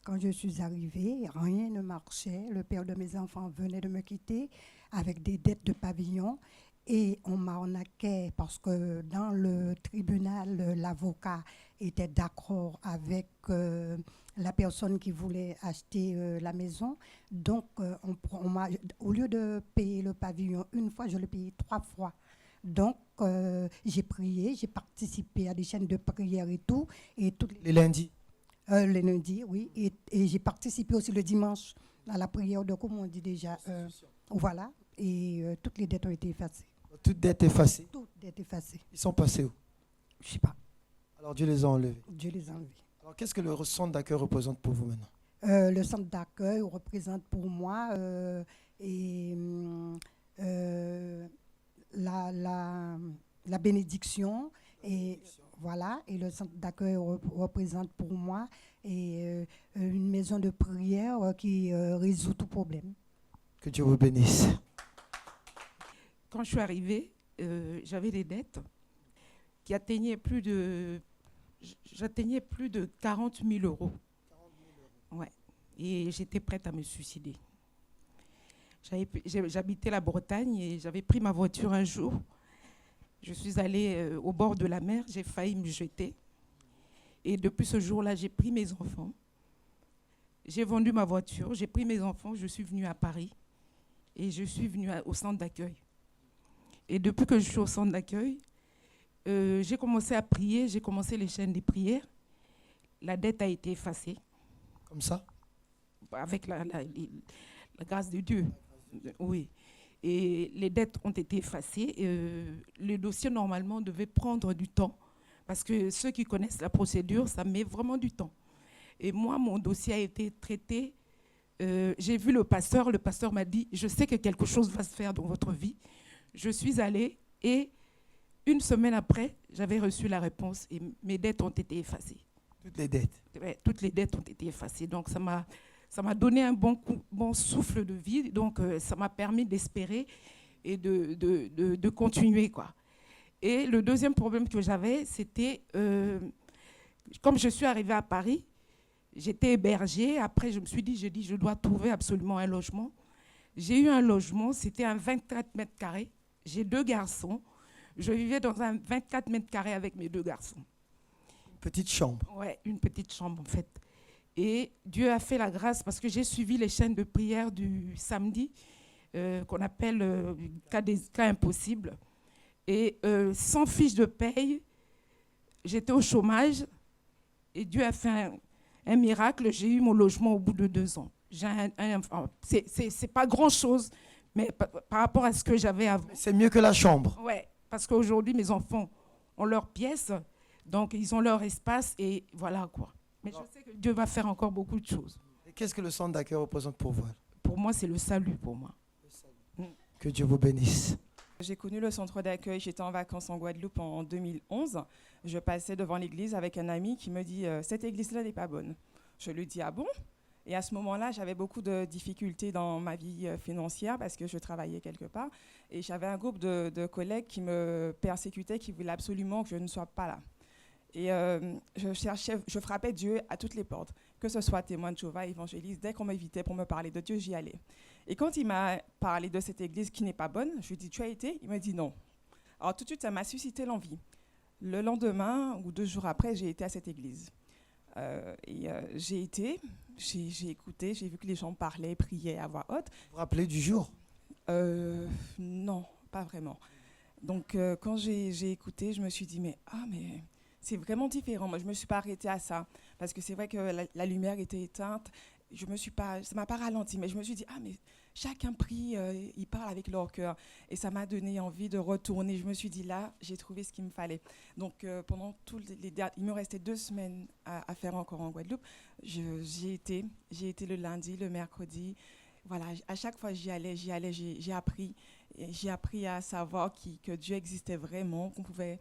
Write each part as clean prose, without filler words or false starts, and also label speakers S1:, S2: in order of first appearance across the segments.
S1: Quand je suis arrivée, rien ne marchait. Le père de mes enfants venait de me quitter avec des dettes de pavillon. Et on m'arnaquait parce que dans le tribunal, l'avocat était d'accord avec la personne qui voulait acheter la maison. Donc, au lieu de payer le pavillon une fois, je l'ai payé 3 fois. Donc, j'ai prié, j'ai participé à des chaînes de prière et tout. Et toutes
S2: Les lundis.
S1: les lundis, oui. Et j'ai participé aussi le dimanche à la prière de, comme on dit déjà, voilà. Et toutes les dettes ont été effacées.
S2: Toutes dettes effacées.
S1: Toutes dettes effacées.
S2: Ils sont passés où?
S1: Je ne sais pas.
S2: Alors Dieu les a enlevés.
S1: Dieu les a enlevés.
S2: Alors qu'est-ce que le centre d'accueil représente pour vous maintenant?
S1: Le centre d'accueil représente pour moi et, la, la, la bénédiction. Et voilà, et le centre d'accueil représente pour moi une maison de prière qui résout tout problème.
S2: Que Dieu vous bénisse.
S3: Quand je suis arrivée, j'avais des dettes qui atteignaient j'atteignais plus de 40 000 euros. Ouais. Et j'étais prête à me suicider. J'habitais la Bretagne et j'avais pris ma voiture un jour. Je suis allée au bord de la mer, j'ai failli me jeter. Et depuis ce jour-là, j'ai pris mes enfants. J'ai vendu ma voiture, j'ai pris mes enfants, je suis venue à Paris et je suis venue au centre d'accueil. Et depuis que je suis au centre d'accueil, j'ai commencé à prier, j'ai commencé les chaînes des prières. La dette a été effacée.
S2: Comme ça?
S3: Avec la grâce de Dieu. Oui. Et les dettes ont été effacées. Le dossier, normalement, devait prendre du temps. Parce que ceux qui connaissent la procédure, ça met vraiment du temps. Et moi, mon dossier a été traité. J'ai vu le pasteur m'a dit, je sais que quelque chose va se faire dans votre vie. Je suis allée et une semaine après, j'avais reçu la réponse et mes dettes ont été effacées.
S2: Toutes les dettes?
S3: Ouais, toutes les dettes ont été effacées. Donc, ça m'a donné un bon souffle de vie. Donc, ça m'a permis d'espérer et de continuer, quoi. Et le deuxième problème que j'avais, c'était, comme je suis arrivée à Paris, j'étais hébergée. Après, je me suis dit, je dois trouver absolument un logement. J'ai eu un logement, c'était un 24 mètres carrés. J'ai 2 garçons. Je vivais dans un 24 mètres carrés avec mes 2 garçons.
S2: Une petite chambre?
S3: Ouais, une petite chambre, en fait. Et Dieu a fait la grâce parce que j'ai suivi les chaînes de prière du samedi, qu'on appelle cas impossibles. Et sans fiche de paye, j'étais au chômage et Dieu a fait un miracle. J'ai eu mon logement au bout de 2 ans. C'est pas grand-chose, mais par rapport à ce que j'avais avant.
S2: C'est mieux que la chambre?
S3: Ouais, parce qu'aujourd'hui, mes enfants ont leur pièce, donc ils ont leur espace et voilà quoi. Mais je sais que Dieu va faire encore beaucoup de choses.
S2: Et qu'est-ce que le centre d'accueil représente pour vous?
S3: Pour moi, c'est le salut pour moi.
S2: Que Dieu vous bénisse.
S4: J'ai connu le centre d'accueil, j'étais en vacances en Guadeloupe en 2011. Je passais devant l'église avec un ami qui me dit « Cette église-là n'est pas bonne ». Je lui dis « Ah bon ?» Et à ce moment-là, j'avais beaucoup de difficultés dans ma vie financière parce que je travaillais quelque part. Et j'avais un groupe de collègues qui me persécutaient, qui voulaient absolument que je ne sois pas là. Et je frappais Dieu à toutes les portes, que ce soit témoin de Jéhovah, évangéliste. Dès qu'on m'invitait pour me parler de Dieu, j'y allais. Et quand il m'a parlé de cette église qui n'est pas bonne, je lui ai dit, tu as été? Il m'a dit non. Alors tout de suite, ça m'a suscité l'envie. Le lendemain ou 2 jours après, j'ai été à cette église. J'ai été, j'ai écouté, j'ai vu que les gens parlaient, priaient à voix haute.
S2: Vous vous rappelez du jour?
S4: Non, pas vraiment. Donc quand j'ai écouté, je me suis dit, mais c'est vraiment différent. Moi, je ne me suis pas arrêtée à ça. Parce que c'est vrai que la lumière était éteinte. Ça ne m'a pas ralenti. Mais je me suis dit, mais chacun prie, ils parlent avec leur cœur. Et ça m'a donné envie de retourner. Je me suis dit, là, j'ai trouvé ce qu'il me fallait. Donc, pendant il me restait 2 semaines à faire encore en Guadeloupe. J'y étais le lundi, le mercredi. Voilà, à chaque fois, j'y allais, j'ai appris. J'ai appris à savoir que Dieu existait vraiment, qu'on pouvait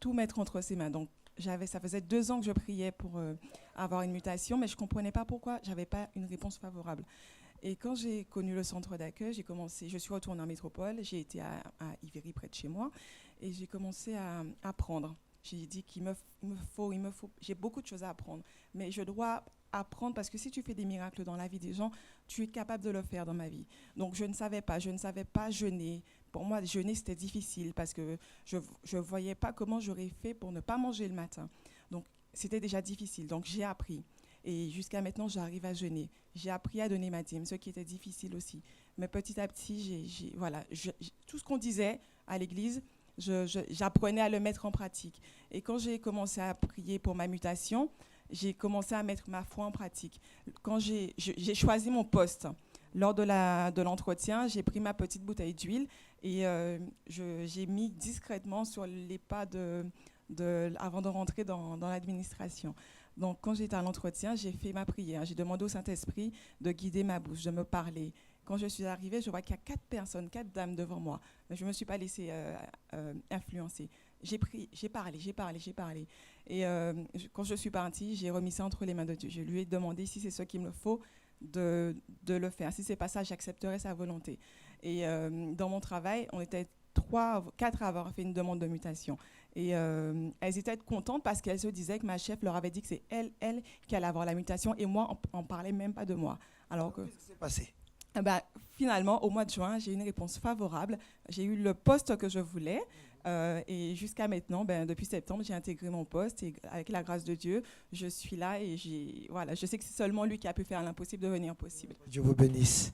S4: tout mettre entre ses mains. Donc, ça faisait 2 ans que je priais pour avoir une mutation, mais je ne comprenais pas pourquoi je n'avais pas une réponse favorable. Et quand j'ai connu le centre d'accueil, je suis retournée en métropole, j'ai été à Ivry, près de chez moi, et j'ai commencé à apprendre. J'ai dit il me faut, j'ai beaucoup de choses à apprendre, mais je dois apprendre parce que si tu fais des miracles dans la vie des gens, tu es capable de le faire dans ma vie. Donc je ne savais pas jeûner. Pour moi, jeûner, c'était difficile parce que je ne voyais pas comment j'aurais fait pour ne pas manger le matin. Donc c'était déjà difficile, donc j'ai appris. Et jusqu'à maintenant, j'arrive à jeûner. J'ai appris à donner ma dîme, ce qui était difficile aussi. Mais petit à petit, tout ce qu'on disait à l'église, j'apprenais à le mettre en pratique. Et quand j'ai commencé à prier pour ma mutation, j'ai commencé à mettre ma foi en pratique. Quand j'ai choisi mon poste, lors de l'entretien, j'ai pris ma petite bouteille d'huile et j'ai mis discrètement sur les pas avant de rentrer dans l'administration. Donc, quand j'étais à l'entretien, j'ai fait ma prière. J'ai demandé au Saint-Esprit de guider ma bouche, de me parler. Quand je suis arrivée, je vois qu'il y a 4 dames devant moi. Mais je ne me suis pas laissée influencer. J'ai parlé. Et quand je suis partie, j'ai remis ça entre les mains de Dieu. Je lui ai demandé si c'est ce qu'il me faut de le faire. Si ce n'est pas ça, j'accepterai sa volonté. Et dans mon travail, on était 4 à avoir fait une demande de mutation. Et elles étaient contentes parce qu'elles se disaient que ma chef leur avait dit que c'est elle qui allait avoir la mutation et moi, on ne parlait même pas de moi. Alors que,
S2: Qu'est-ce qui s'est passé?
S4: finalement, au mois de juin, j'ai eu une réponse favorable. J'ai eu le poste que je voulais. Et jusqu'à maintenant, depuis septembre, j'ai intégré mon poste et avec la grâce de Dieu, je suis là et je sais que c'est seulement lui qui a pu faire l'impossible devenir possible.
S2: Dieu vous bénisse.